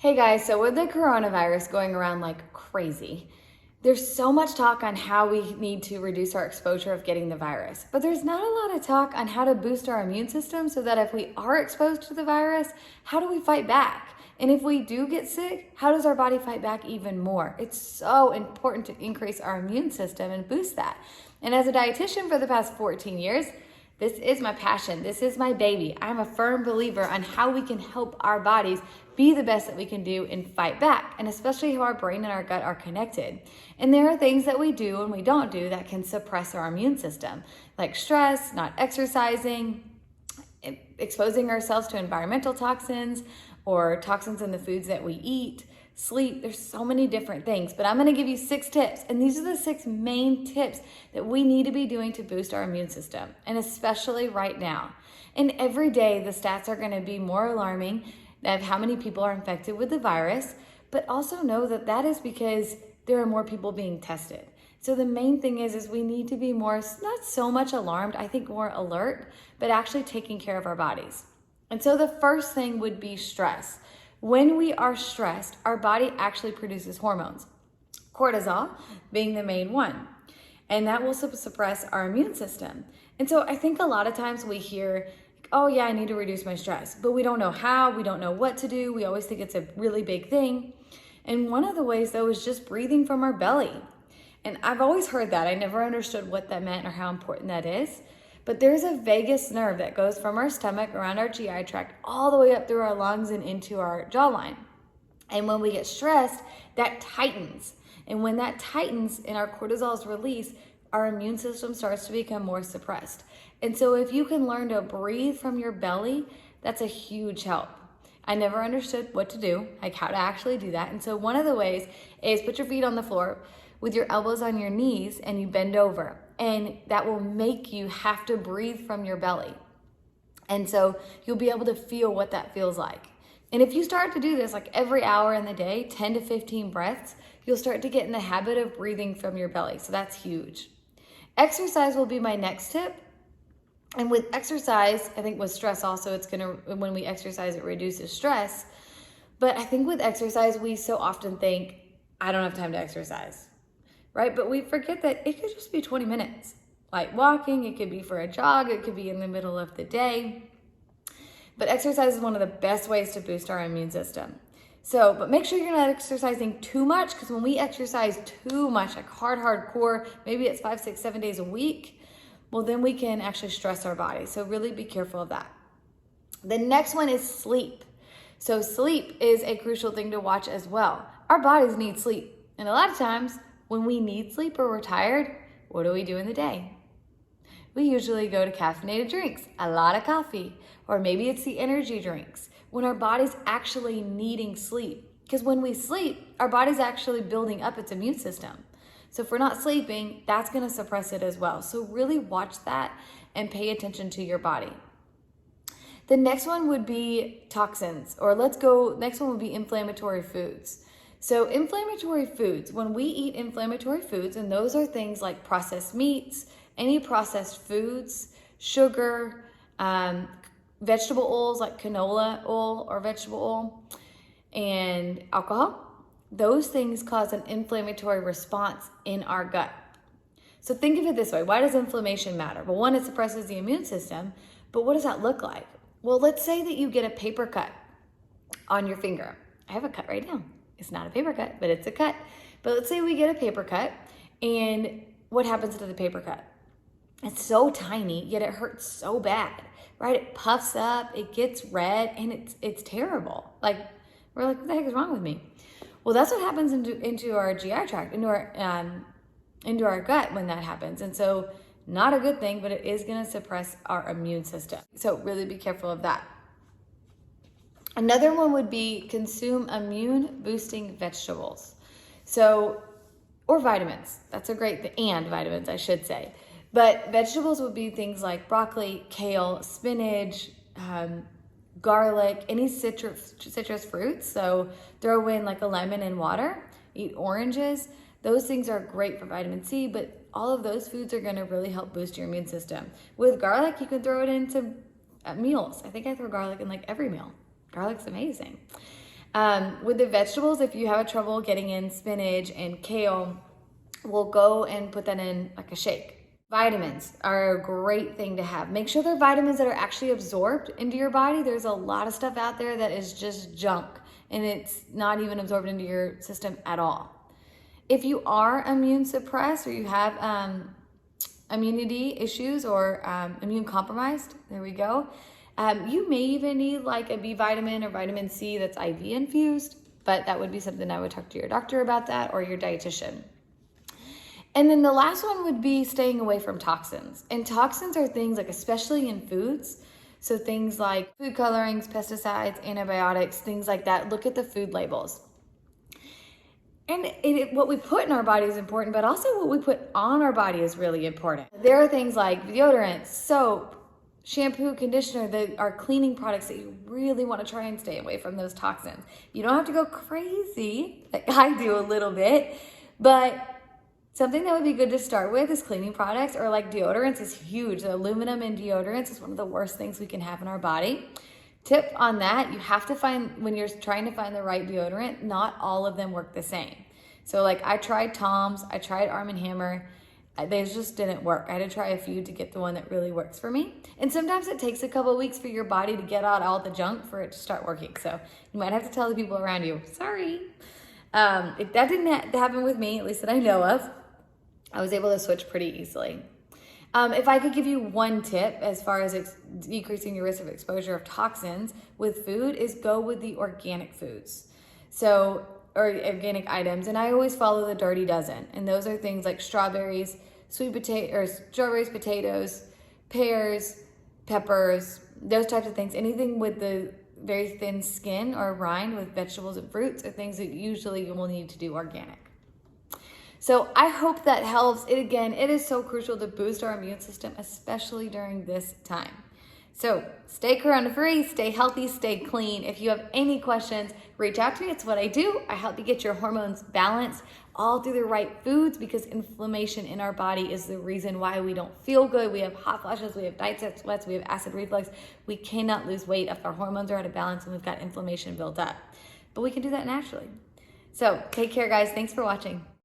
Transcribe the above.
Hey guys, so with the coronavirus going around like crazy, there's so much talk on how we need to reduce our exposure of getting the virus, but there's not a lot of talk on how to boost our immune system so that if we are exposed to the virus, how do we fight back? And if we do get sick, how does our body fight back even more? It's so important to increase our immune system and boost that. And as a dietitian for the past 14 years, this is my passion. This is my baby. I'm a firm believer on how we can help our bodies be the best that we can do and fight back, and especially how our brain and our gut are connected. And there are things that we do and we don't do that can suppress our immune system, like stress, not exercising, exposing ourselves to environmental toxins or toxins in the foods that we eat, sleep. There's so many different things, but I'm going to give you 6 tips. And these are the 6 main tips that we need to be doing to boost our immune system, and especially right now. And every day the stats are going to be more alarming of how many people are infected with the virus, but also know that that is because there are more people being tested. So the main thing is we need to be more, not so much alarmed, I think more alert, but actually taking care of our bodies. And so the first thing would be stress. When we are stressed, our body actually produces hormones, cortisol being the main one, and that will suppress our immune system. And so I think a lot of times we hear, oh yeah, I need to reduce my stress, but we don't know how, we don't know what to do. We always think it's a really big thing. And one of the ways though is just breathing from our belly. And I've always heard that. I never understood what that meant or how important that is. But there's a vagus nerve that goes from our stomach around our GI tract all the way up through our lungs and into our jawline. And when we get stressed, that tightens. And when that tightens and our cortisol is released, our immune system starts to become more suppressed. And so if you can learn to breathe from your belly, that's a huge help. I never understood what to do, like how to actually do that. And so one of the ways is put your feet on the floor with your elbows on your knees and you bend over. And that will make you have to breathe from your belly. And so you'll be able to feel what that feels like. And if you start to do this like every hour in the day, 10 to 15 breaths, you'll start to get in the habit of breathing from your belly. So that's huge. Exercise will be my next tip. And with exercise, I think with stress also, when we exercise, it reduces stress. But I think with exercise, we so often think, I don't have time to exercise, right? But we forget that it could just be 20 minutes. Like walking, it could be for a jog, it could be in the middle of the day. But exercise is one of the best ways to boost our immune system. So, but make sure you're not exercising too much, because when we exercise too much, like hardcore, maybe it's 5, 6, 7 days a week, well, then we can actually stress our body. So really be careful of that. The next one is sleep. So sleep is a crucial thing to watch as well. Our bodies need sleep. And a lot of times when we need sleep or we're tired, what do we do in the day? We usually go to caffeinated drinks, a lot of coffee, or maybe it's the energy drinks, when our body's actually needing sleep. Because when we sleep, our body's actually building up its immune system. So if we're not sleeping, that's going to suppress it as well. So really watch that and pay attention to your body. The next one would be toxins, or next one would be inflammatory foods. So inflammatory foods, when we eat inflammatory foods, and those are things like processed meats, any processed foods, sugar, vegetable oils like canola oil or vegetable oil, and alcohol, those things cause an inflammatory response in our gut. So think of it this way. Why does inflammation matter? Well, one, it suppresses the immune system, but what does that look like? Well, let's say that you get a paper cut on your finger. I have a cut right now. It's not a paper cut, but it's a cut. But let's say we get a paper cut, and what happens to the paper cut? It's so tiny, yet it hurts so bad, right? It puffs up, it gets red, and it's terrible. Like, we're like, what the heck is wrong with me? Well, that's what happens into our GI tract, into our gut when that happens. And so not a good thing, but it is going to suppress our immune system. So really be careful of that. Another one would be consume immune boosting vegetables. So, or vitamins. That's a great thing. And vitamins, I should say. But vegetables would be things like broccoli, kale, spinach, garlic, any citrus fruits. So throw in like a lemon and water, eat oranges. Those things are great for vitamin C, but all of those foods are going to really help boost your immune system. With garlic, you can throw it into meals. I think I throw garlic in like every meal. Garlic's amazing. With the vegetables, if you have trouble getting in spinach and kale, we'll go and put that in like a shake. Vitamins are a great thing to have. Make sure they're vitamins that are actually absorbed into your body. There's a lot of stuff out there that is just junk and it's not even absorbed into your system at all. If you are immune suppressed or you have immunity issues or immune compromised, there we go. You may even need like a B vitamin or vitamin C that's IV infused, but that would be something I would talk to your doctor about that or your dietitian. And then the last one would be staying away from toxins. And toxins are things like, especially in foods, so things like food colorings, pesticides, antibiotics, things like that. Look at the food labels. And what we put in our body is important, but also what we put on our body is really important. There are things like deodorant, soap, shampoo, conditioner that are cleaning products that you really want to try and stay away from those toxins. You don't have to go crazy, like I do a little bit, but something that would be good to start with is cleaning products, or like deodorants is huge. The aluminum in deodorants is one of the worst things we can have in our body. Tip on that, you have to find, when you're trying to find the right deodorant, not all of them work the same. So like I tried Tom's, I tried Arm & Hammer, they just didn't work. I had to try a few to get the one that really works for me. And sometimes it takes a couple of weeks for your body to get out all the junk for it to start working. So you might have to tell the people around you, sorry. That didn't happen with me, at least that I know of. I was able to switch pretty easily. If I could give you one tip as far as decreasing your risk of exposure of toxins with food, is go with the organic foods. So, or organic items. And I always follow the Dirty Dozen. And those are things like strawberries, potatoes, pears, peppers, those types of things. Anything with the very thin skin or rind with vegetables and fruits are things that usually you will need to do organic. So I hope that helps. It is so crucial to boost our immune system, especially during this time. So stay corona-free, stay healthy, stay clean. If you have any questions, reach out to me. It's what I do. I help you get your hormones balanced all through the right foods, because inflammation in our body is the reason why we don't feel good. We have hot flashes, we have night sweats, we have acid reflux. We cannot lose weight if our hormones are out of balance and we've got inflammation built up. But we can do that naturally. So take care, guys. Thanks for watching.